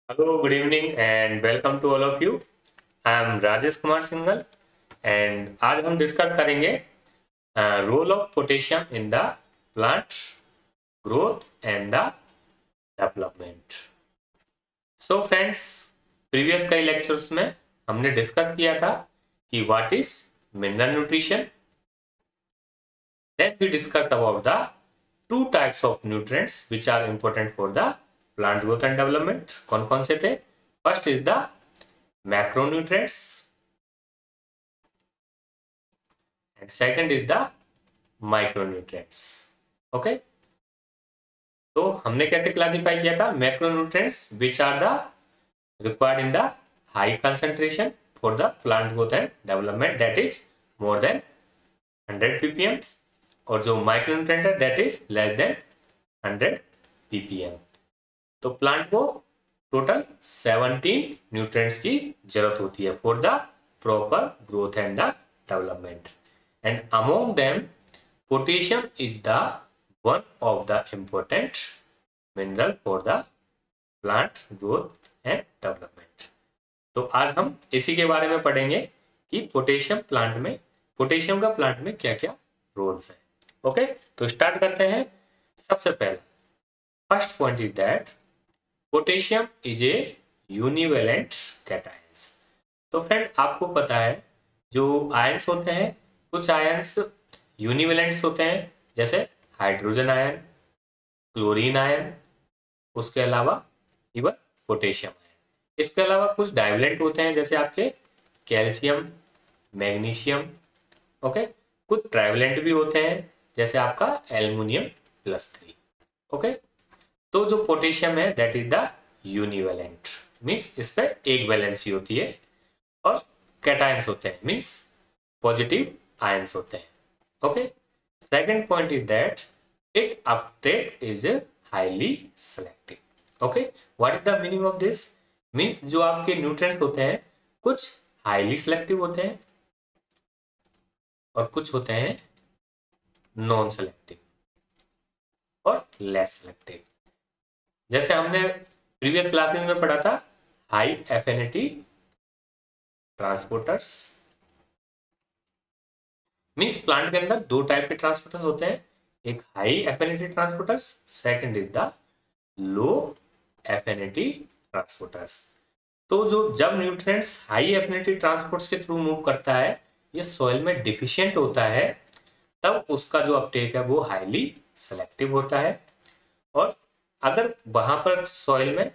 Hello, good evening and welcome to all of you. I am Rajesh Kumar Singhal and आज हम discuss करेंगे role of potassium in the plant growth and the development. So friends, previous कई lectures में हमने discuss किया था कि what is mineral nutrition. Then we discussed about the two types of nutrients which are important for the plant growth and development. कौन कौन से थे? First is the macronutrients and second is the micronutrients. Okay, तो हमने कैसे classify किया था? Macronutrients which are the required in the high concentration for the plant growth and development, that is more than 100 ppm, और जो micronutrient है that is less than 100 ppm। तो plant को टोटल 17 न्यूट्रिएंट्स की जरूरत होती है for the proper growth and the development, and among them potassium is the one of the important mineral for the plant growth and development. तो आज हम इसी के बारे में पढ़ेंगे कि पोटेशियम का प्लांट में क्या क्या रोल्स है। ओके, तो स्टार्ट करते हैं। सबसे पहले first point is that potassium is a univalent cations. तो फ्रेंड, आपको पता है जो आयंस होते हैं, कुछ आयंस यूनिवेलेंट्स होते हैं, जैसे हाइड्रोजन आयन, क्लोरीन आयन, उसके अलावा इवन पोटेशियम आयन। इसके अलावा कुछ डाइवेलेंट होते हैं, जैसे आपके कैल्शियम, मैग्नीशियम। ओके, कुछ ट्राइवेलेंट भी होते हैं, जैसे आपका एल्युमिनियम +3। ओके, तो जो पोटेशियम है दैट इज द यूनिवेलेंट, मीन्स इस पे एक वैलेंसी होती है, और कैटायंस होते हैं मीन्स पॉजिटिव आयंस होते हैं। Okay, second point is that it Uptake is highly selective. Okay, what is the meaning of this? Means जो आपके न्यूट्रिएंट्स होते हैं कुछ हाईली सेलेक्टिव होते हैं और कुछ होते हैं नॉन सेलेक्टिव और लेस सेलेक्टिव। जैसे हमने प्रीवियस क्लासेस में पढ़ा था high affinity transporters, means plant के अंदर दो टाइप के ट्रांसपोर्टर्स होते हैं, एक high affinity transporters, second is the low affinity transporters. तो जो जब न्यूट्रिएंट्स हाई एफिनिटी ट्रांसपोर्ट्स के थ्रू मूव करता है, ये सॉइल में डिफिशिएंट होता है, तब उसका जो अपटेक है वो हाईली सेलेक्टिव होता है। और अगर वहां पर सॉइल में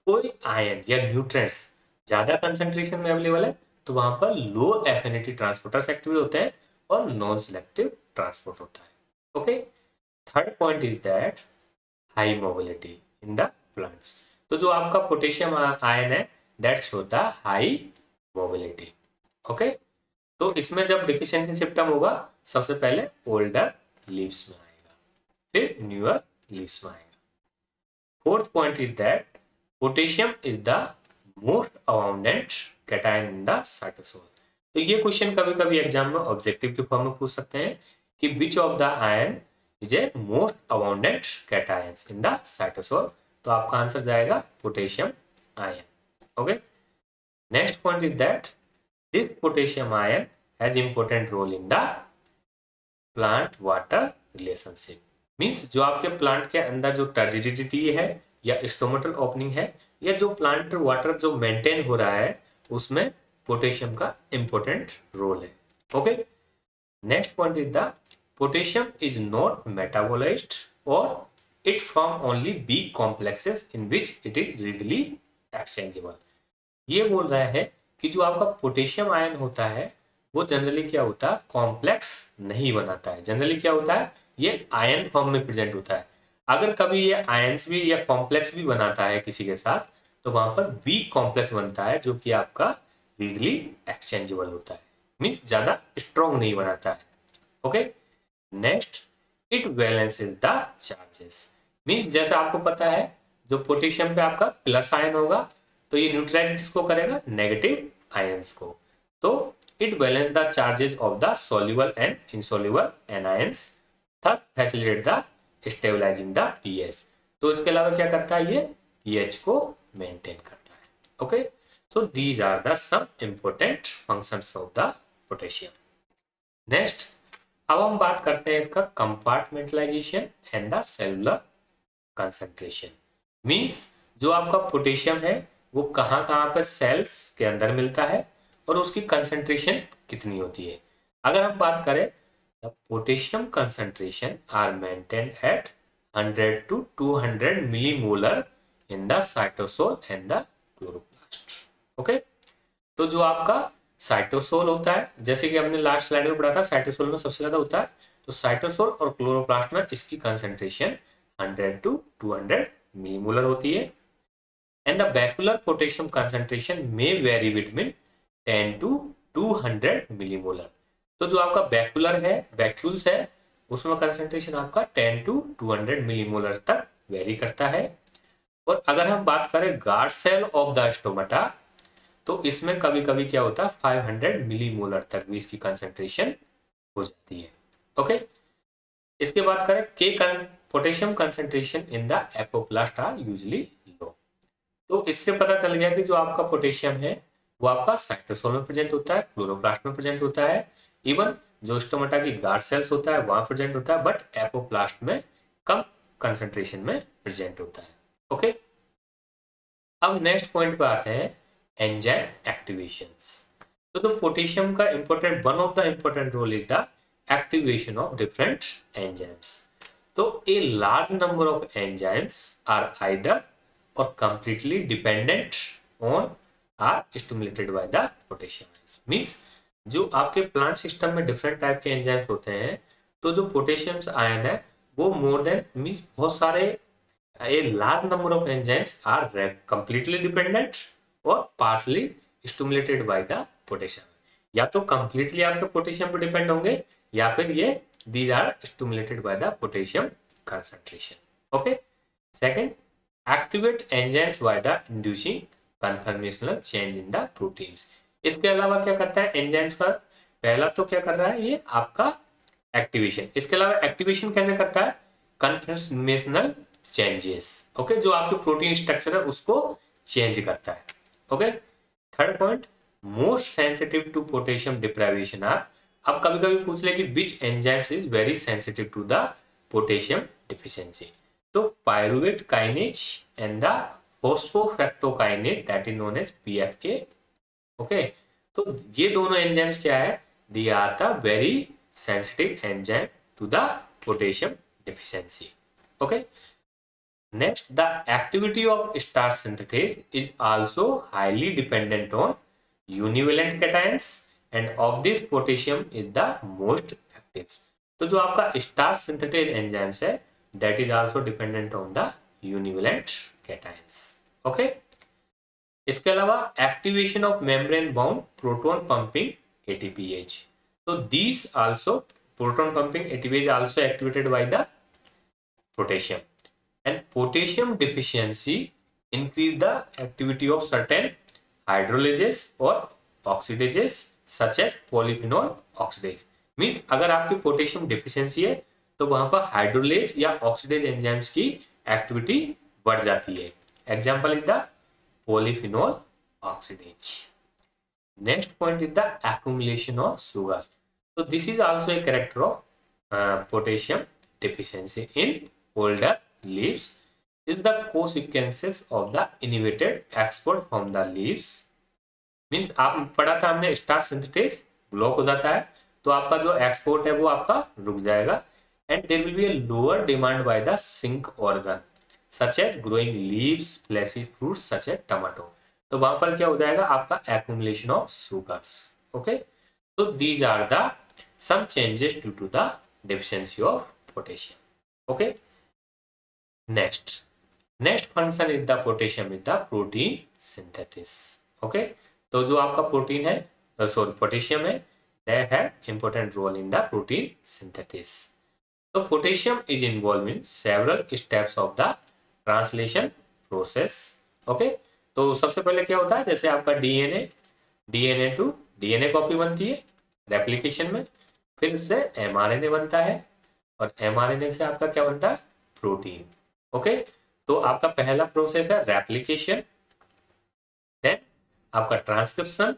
कोई आयन या न्यूट्रिएंट्स ज्यादा कंसंट्रेशन में अवेलेबल है, तो वहां पर लो एफिनिटी ट्रांसपोर्टर्स एक्टिवेट होते हैं और नॉन सेलेक्टिव ट्रांसपोर्ट होता है। Okay, third point is that high mobility in the plants. तो जो आपका पोटेशियम आयन है that shows the high mobility. Okay, तो इसमें जब डिफिशियंसी सिम्टम होगा, सबसे पहले ओल्डर लीव्स में आएगा, फिर न्यूअर लीव्स में आएगा। Fourth point is that potassium is the most abundant cation in the cytosol. तो ये क्वेश्चन कभी कभी एग्जाम में ऑब्जेक्टिव के फॉर्म में पूछ सकते हैं कि which of the ion is a most abundant cations in the cytosol. तो आपका आंसर जाएगा potassium ion. Okay, next point is that this potassium ion has important role in the plant water relationship. Means जो आपके plant के अंदर जो turgidity है या स्टोमेटल ओपनिंग है, या जो प्लांट वाटर जो मेंटेन हो रहा है, उसमें पोटेशियम का इंपॉर्टेंट रोल है। Okay, next point is the potassium is not metabolized और it form only be complexes in which it is readily exchangeable. ये बोल रहा है कि जो आपका पोटेशियम आयन होता है वो जनरली क्या होता है, कॉम्प्लेक्स नहीं बनाता है। जनरली क्या होता है, ये आयन फॉर्म में प्रेजेंट होता है। अगर कभी ये आयंस भी या कॉम्प्लेक्स भी बनाता है किसी के साथ, तो वहां पर बी कॉम्प्लेक्स बनता है, जो कि आपका रीडली एक्सचेंजेबल होता है, मीन्स ज्यादा स्ट्रॉन्ग नहीं बनाता है। Okay, next it balances the charges. Means जैसा आपको पता है जो पोटेशियम पे आपका प्लस आयन होगा, तो ये न्यूट्रलाइज किसको करेगा, नेगेटिव आयंस को। तो it balance the charges of the soluble and insoluble anions, thus facilitate the stabilizing the pH। तो इसके अलावा क्या करता है, ये pH को मेंटेन करता So these are the some important functions of the potassium. Next, अब हम बात करते हैं इसका compartmentalisation and the cellular concentration. Means जो आपका पोटेशियम है वो कहाँ कहाँ पर सेल्स के अंदर मिलता है और उसकी कंसंट्रेशन कितनी होती है। अगर हम बात करें the potassium concentration are maintained at 100 to 200 millimolar in the cytosol and the chloroplast. Okay, तो जो आपका साइटोसोल होता है, जैसे कि हमने लास्ट स्लाइड में पढ़ा था, साइटोसोल में सबसे ज्यादा होता है, तो साइटोसोल और क्लोरोप्लास्ट में इसकी कंसंट्रेशन 100 to 200 मिलीमोलर होती है। And the vacuolar potassium concentration में वेरी बिटवीन 10 to 200 मिलीमोलर। तो जो आपका वैक्यूलर है, वैक्यूल्स है, उसमें कंसंट्रेशन आपका 10 to 200 मिलीमोलर तक वेरी करता है। और अगर हम बात करें guard cell of the stomata, तो इसमें कभी कभी क्या होता है 500 मिलीमोलर तक भी इसकी कंसंट्रेशन हो जाती है। ओके, इसके बाद करें के potassium concentration in the apoplast are usually low. तो इससे पता चल गया कि जो आपका पोटेशियम है वो आपका साइटोसोल में प्रेजेंट होता है, क्लोरोप्लास्ट में प्रेजेंट होता है, इवन जो स्टोमाटा की गार्ड सेल्स होता है वहां प्रेजेंट होता है, बट एपोप्लास्ट में कम कंसंट्रेशन में प्रेजेंट होता है। ओके, अब नेक्स्ट पॉइंट पे आते हैं एंजाइम एक्टिवेशंस। तो पोटेशियम का important one of the important role is the activation of different enzymes. तो a large number of enzymes are either or completely dependent on or stimulated by the potassium ions. Means जो आपके plant system में different type के enzymes होते हैं, तो जो potassium ion है वो मोर देन मींस बहुत सारे a large number of enzymes are completely dependent और partially stimulated by the potassium। या तो completely आपके पोटेशियम पर डिपेंड होंगे या फिर ये these are stimulated by the potassium concentration। okay, second, activate enzymes by the inducing conformational change in the proteins। इसके अलावा क्या करता है एंजाइम्स का, पहला तो क्या कर रहा है ये आपका एक्टिवेशन। इसके अलावा एक्टिवेशन कैसे करता है, कन्फर्मेशनल चेंजेस। ओके, जो आपके प्रोटीन स्ट्रक्चर है उसको चेंज करता है। Okay, third point, most sensitive to potassium deprivation are. अब कभी कभी पूछ ले कि which enzymes is very sensitive to the potassium deficiency. तो pyruvate kinase and the phosphofructokinase that is known as PFK. Okay, तो ये दोनों एंजाइम्स क्या है, they are the very sensitive enzyme to the potassium deficiency। okay, next, the activity of starch synthetase is also highly dependent on univalent cations and of this potassium is the most active। तो जो आपका starch synthetase enzymes है that is also dependent on the univalent cations। okay, इसके अलावा activation of membrane bound proton pumping ATPase। तो these also proton pumping ATPase also activated by the potassium, and potassium deficiency increase the activity of certain hydrolases or oxidases such as polyphenol oxidase। Means अगर आपकी potassium deficiency है तो वहां पर hydrolase या oxidase enzymes की activity बढ़ जाती है। Example is the polyphenol oxidase। Next point is the accumulation of sugars। so this is also a character of potassium deficiency in older leaves is the consequences of the inhibited export from the leaves। Means आप पढ़ा था हमने starch synthetase block हो जाता है तो आपका जो एक्सपोर्ट है वो आपका रुक जाएगा, and there will be a lower demand by the sink organ such as growing leaves, fleshy fruits such as tomato। तो वहां पर क्या हो जाएगा आपका accumulation of sugars। okay, so these are the some changes due to the deficiency of potassium। okay, next function is the potassium is the protein synthesis। okay, तो जो आपका प्रोटीन है सॉरी पोटेशियम है they have important role in the protein synthesis। तो potassium is involved in several steps of the translation process। okay, तो सबसे पहले क्या होता है, जैसे आपका डीएनए टू डीएनए कॉपी बनती है रेप्लिकेशन में, फिर इससे एमआरएनए बनता है और एमआरएनए से आपका क्या बनता है, प्रोटीन। ओके, तो आपका पहला प्रोसेस है रेप्लिकेशन, देन आपका ट्रांसक्रिप्शन,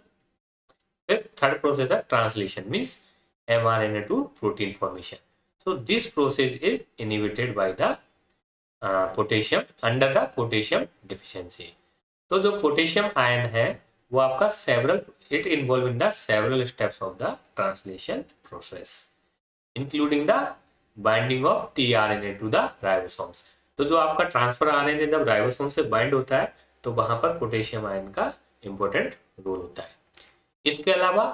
फिर थर्ड प्रोसेस है translation, means mRNA to protein formation. So this process is inhibited by the potassium under the potassium deficiency. तो जो पोटेशियम आयन है वो आपका several, it involve in the several steps of the translation process including the binding of tRNA to the ribosomes. तो जो आपका transfer RNA जब ribosome से बाइंड होता है तो वहां पर पोटेशियम आयन का इंपॉर्टेंट रोल होता है. इसके अलावा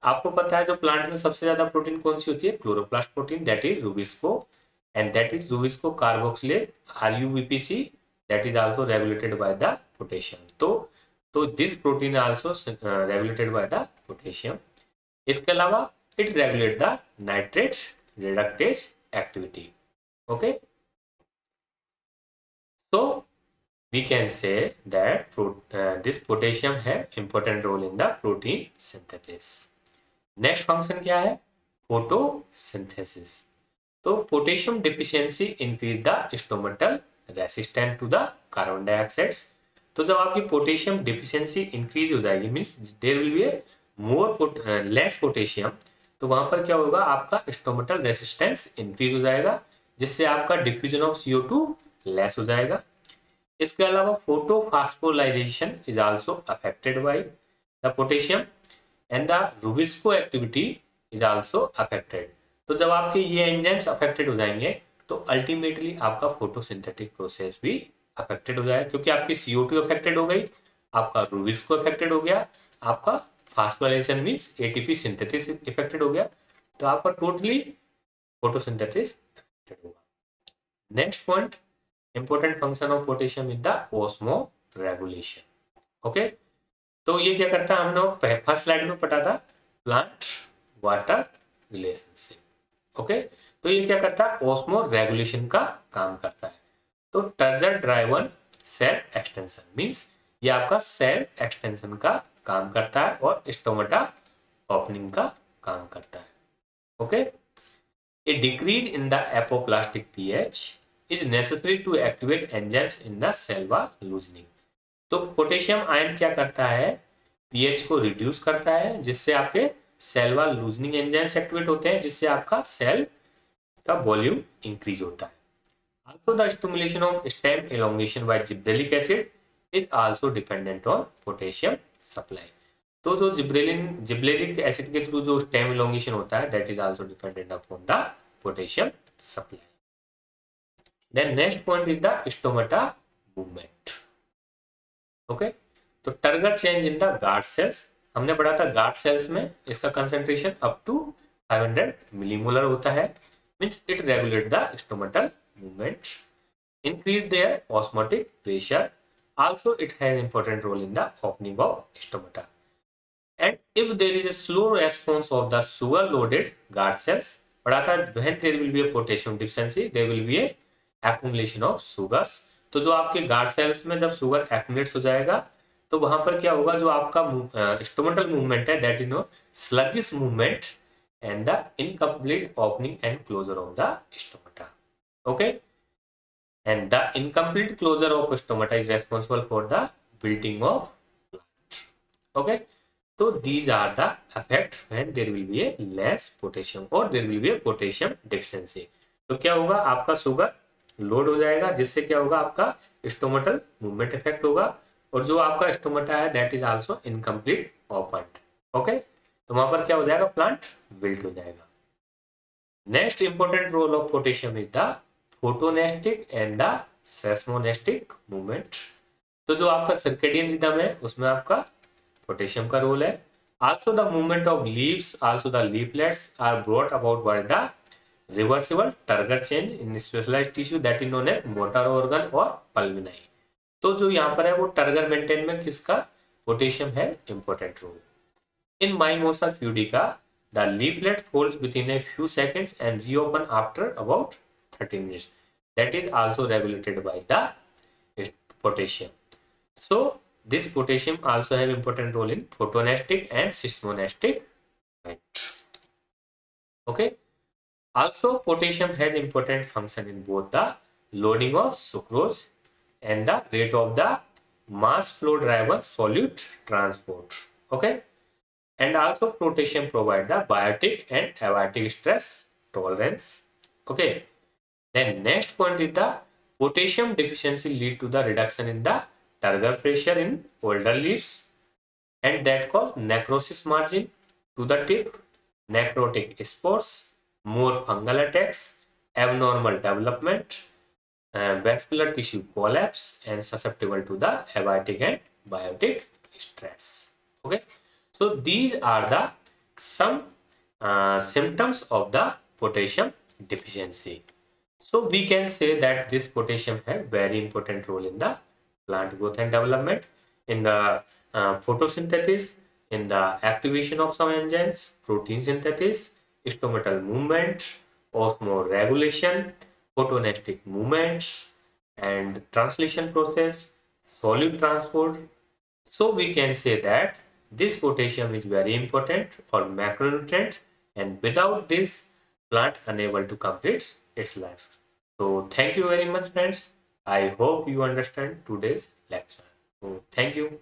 आपको पता है जो प्लांट में सबसे ज्यादा प्रोटीन कौन सी होती है, chloroplast protein, that is rubisco, and that is rubisco carboxylase RUBPC, that is also regulated by the potassium. तो this protein also regulated by the potassium. इसके अलावा it regulate the nitrate reductase activity. Okay, so we can say that this potassium have important role in the protein synthesis. Next function क्या है, photosynthesis. तो potassium deficiency increase the stomatal resistance to the carbon dioxide. तो जब आपकी potassium deficiency increase हो जाएगी, means there will be a more less potassium, तो वहां पर क्या होगा, आपका स्टोमेटल रेसिस्टेंस इंक्रीज हो जाएगा, जिससे आपका डिफ्यूजन ऑफ CO2 लेस हो जाएगा. इसके अलावा photophosphorylation is also affected by the potassium and the rubisco activity is also affected. तो जब आपके ये एंजाइम्स अफेक्टेड हो जाएंगे तो अल्टीमेटली आपका फोटोसिंथेटिक प्रोसेस भी अफेक्टेड हो जाएगा, क्योंकि आपकी CO2 अफेक्टेड हो गई, आपका रूबिस्को अफेक्टेड हो गया, आपका phosphorylation means ATP synthesis affected हो गया, तो आपका टोटली फोटोसिंथेसिस इफेक्टेड होगा. Next point, important function of potassium is the osmo regulation. Okay, तो ये क्या करता है, हमने फर्स्ट स्लाइड में पढ़ा था प्लांट वाटर रिलेशनशिप. ओके, तो ये क्या करता है, ऑस्मो रेगुलेशन का काम करता है. तो टर्जर ड्राइवन सेल एक्सटेंशन मींस ये आपका सेल एक्सटेंशन का काम करता है और स्टोमेटा ओपनिंग का काम करता है. Okay, a decrease in the apoplastic pH is necessary to activate enzymes in the cell wall loosening. तो पोटेशियम आयन क्या करता है, pH को रिड्यूस करता है, जिससे आपके cell wall loosening enzymes activate होते हैं, जिससे आपका सेल का वॉल्यूम इंक्रीज होता है. Also the stimulation of stem elongation by gibberellic acid is also dependent on potassium supply. तो जो जिब्रेलिक एसिड के थ्रू जो स्टेम एलोंगेशन होता है, that is also dependent upon the potassium supply. Then next point is the stomata movement. Okay, तो turgor change in the guard cells, हमने पढ़ा था गार्ड सेल्स में इसका कंसंट्रेशन अप टू 500 मिलीमोलर होता है, means it regulate the stomatal movement, increase their osmotic pressure. Also, it has important role in the opening of stomata. And if there is a slow response of the sugar-loaded guard cells, पढ़ा था when there will be a potassium deficiency, there will be a accumulation of sugars. तो जो आपके guard cells में जब sugar accumulates हो जाएगा, तो वहां पर क्या होगा, जो आपका stomatal movement है, that is no sluggish movement and the incomplete opening and closure of the stomata. Okay. And the incomplete closure of stomata is responsible for the wilting of plant. Okay, so these are the effects when there will be a less potassium or there will be a potassium deficiency. तो क्या होगा, आपका sugar load हो जाएगा, जिससे क्या होगा, आपका स्टोमेटल मूवमेंट इफेक्ट होगा, और जो आपका स्टोमेटा है that is also incomplete opened. Okay, तो वहां पर क्या हो जाएगा, प्लांट विल्ट हो जाएगा. Next important role of potassium is the photonastic and the seismonastic movement. तो जो आपका सर्केडियन रिदम है उसमें आपका पोटेशियम का रोल है. Also the movement of leaves, also the leaflets are brought about by the reversible turgor change in specialized tissue that is known as motor organ और pulvini. तो जो यहाँ पर है वो टर्गर मेंटेन में किसका, पोटेशियम है important role. In mimosa pudica the leaflet folds within a few seconds and reopen after about 30 minutes. That is also regulated by the potassium. So this potassium also have important role in photonestic and seismonestic movement. Okay. Also potassium has important function in both the loading of sucrose and the rate of the mass flow driver solute transport. Okay. And also potassium provide the biotic and abiotic stress tolerance. Okay. Then next point is the potassium deficiency lead to the reduction in the turgor pressure in older leaves, and that cause necrosis margin to the tip, necrotic spores, more fungal attacks, abnormal development, vascular tissue collapse, and susceptible to the abiotic and biotic stress. Okay, so these are the some symptoms of the potassium deficiency. So we can say that this potassium has very important role in the plant growth and development, in the photosynthesis, in the activation of some enzymes, protein synthesis, stomatal movement, osmoregulation, photonestic movements, and translation process, solute transport. So we can say that this potassium is very important for macronutrient, and without this, plant unable to complete its life. So thank you very much, friends. I hope you understand today's lecture. So thank you.